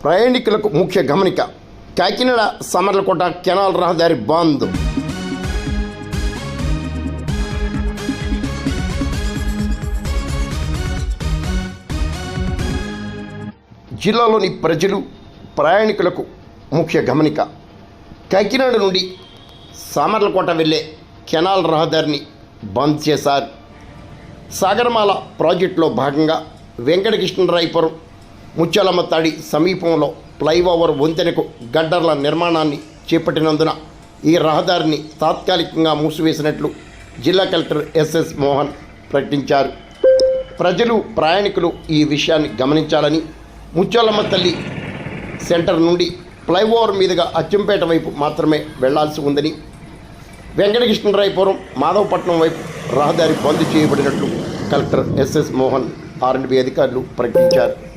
ప్రయాణికులకు ముఖ్య గమనిక. కాకినాడ సమర్లకోట కెనాల్ రహదారి బంద్. జిల్లాలోని ప్రజలు ప్రయాణికులకు ముఖ్య గమనిక. కాకినాడ నుండి సామర్లకోట వెళ్ళే కెనాల్ రహదారిని బంద్ చేశారు. సాగరమాల ప్రాజెక్టులో భాగంగా వెంకటకృష్ణరాయపురం ముత్యాలమ్మ తాడి సమీపంలో ఫ్లైఓవర్ వంతెనకు గడ్డర్ల నిర్మాణాన్ని చేపట్టినందున ఈ రహదారిని తాత్కాలికంగా మూసివేసినట్లు జిల్లా కలెక్టర్ ఎస్ఎస్ మోహన్ ప్రకటించారు. ప్రజలు ప్రయాణికులు ఈ విషయాన్ని గమనించాలని, ముత్యాలమ్మ తల్లి సెంటర్ నుండి ఫ్లైఓవర్ మీదుగా అచ్చంపేట వైపు మాత్రమే వెళ్లాల్సి ఉందని, వెంకటకృష్ణరాయపురం మాధవపట్నం వైపు రహదారి బంద్ చేయబడినట్లు కలెక్టర్ ఎస్ఎస్ మోహన్ R&B అధికారులు ప్రకటించారు.